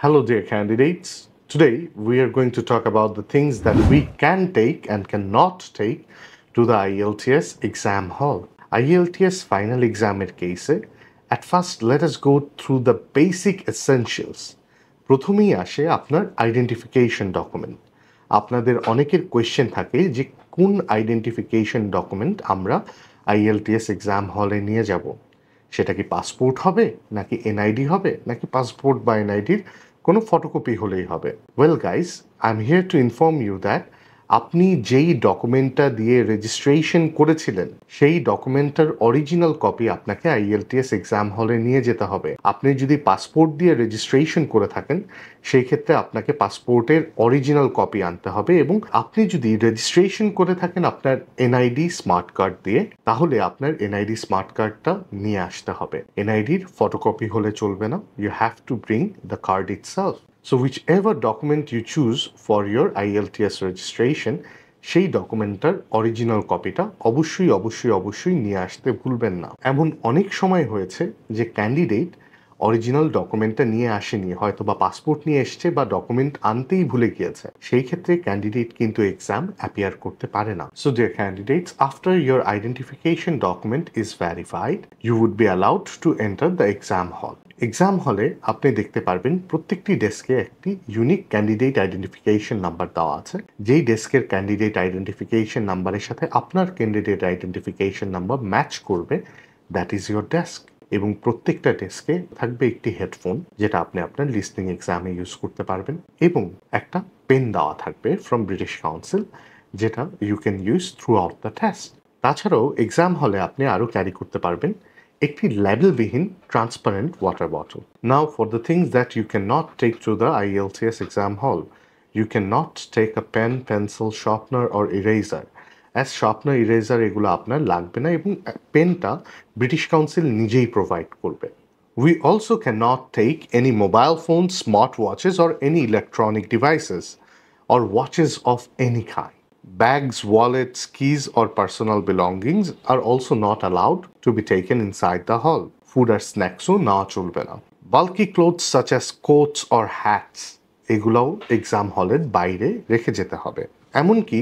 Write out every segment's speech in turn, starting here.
Hello, dear candidates. Today, we are going to talk about the things that we can take and cannot take to the IELTS exam hall. IELTS final exam case, at first let us go through the basic essentials. প্রথমেই আসে আপনার identification document. আপনাদের অনেকের question থাকে যে কোন identification document আমরা IELTS exam হলে নিয়ে যাব। সেটা কি পাসপোর্ট হবে, নাকি এনআইডি হবে, নাকি পাসপোর্ট বা এনআইডির কোনো ফটোকপি হলেই হবে? Well guys, I am here to inform you that আপনি যেই ডকুমেন্টটা দিয়ে রেজিস্ট্রেশন করেছিলেন সেই ডকুমেন্টটার অরিজিনাল কপি আপনাকে IELTS এক্সাম হলে নিয়ে যেতে হবে। আপনি যদি পাসপোর্ট দিয়ে রেজিস্ট্রেশন করে থাকেন সেই ক্ষেত্রে আপনাকে পাসপোর্টের অরিজিনাল কপি আনতে হবে, এবং আপনি যদি রেজিস্ট্রেশন করে থাকেন আপনার এনআইডি স্মার্ট কার্ড দিয়ে, তাহলে আপনার এনআইডি স্মার্ট কার্ডটা নিয়ে আসতে হবে। এনআইডির ফটোকপি হলে চলবে না, you have to bring the card itself. So whichever document you choose for your IELTS registration, সেই ডকুমেন্টটার অরিজিনাল কপিটা অবশ্যই নিয়ে আসতে ভুলবেন না। এমন অনেক সময় হয়েছে যে ক্যান্ডিডেট অরিজিনাল ডকুমেন্টটা নিয়ে আসেনি, হয়তো বা পাসপোর্ট নিয়ে এসছে বা ডকুমেন্ট আনতেই ভুলে গিয়েছে। সেই ক্ষেত্রে ক্যান্ডিডেট কিন্তু এক্সাম অ্যাপিয়ার করতে পারে না। So dear candidates, after your identification document is verified, you would be allowed to enter the exam hall. Exam হলে আপনি দেখতে পারবেন প্রত্যেকটি ডেস্কে একটি ইউনিক ক্যান্ডিডেট আইডেন্টিফিকেশন নাম্বার দেওয়া আছে। যেই ডেস্কের ক্যান্ডিডেট আইডেন্টিফিকেশন নাম্বারের সাথে আপনার ক্যান্ডিডেট আইডেন্টিফিকেশন নাম্বার ম্যাচ করবে, দ্যাট ইজ ইয়োর ডেস্ক। এবং প্রত্যেকটা ডেস্কে থাকবে একটি হেডফোন, যেটা আপনি আপনার লিসনিং এক্সামে ইউজ করতে পারবেন, এবং একটা পেন দেওয়া থাকবে ফ্রম ব্রিটিশ কাউন্সিল, যেটা you can use throughout the test. তাছাড়াও এক্সাম হলে আপনি আরও ক্যারি করতে পারবেন একটি লেবেলবিহীন transparent water bottle. Now for the things that you can not take to the IELTS exam hall, you can not take a pen, pencil, sharpener or eraser. As sharpener, eraser এগুলো আপনার লাগবে না, এবং পেনটা ব্রিটিশ কাউন্সিল নিজেই provide করবে। We also cannot take any mobile phones, smartwatches, or any electronic devices or watches of any kind. Bags, wallets, keys, or personal belongings are also not allowed to be taken inside the hall. Food or snacks na chulbe na. Bulky clothes such as coats or hats এগুলাও exam হলের বাইরে রেখে যেতে হবে। এমনকি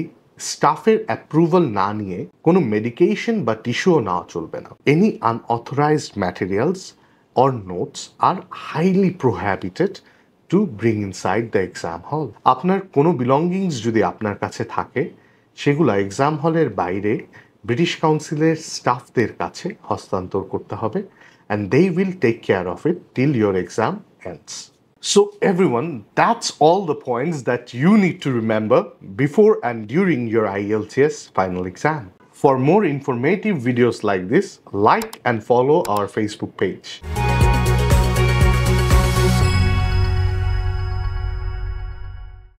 স্টাফের approval না নিয়ে কোনো মেডিকেশন বা টিস্যুও নেওয়া চলবে না। Any unauthorised materials or notes are highly prohibited to bring inside the exam hall. আপনার কোনো বিলঙ্গিংস যদি আপনার কাছে থাকে, সেগুলো এক্সাম হলের বাইরে ব্রিটিশ কাউন্সিলের স্টাফদের কাছে হস্তান্তর করতে হবে, and they will take care of it till your exam ends. So everyone, that's all the points that you need to remember before and during your IELTS final exam. For more informative videos like this, like and follow our Facebook page.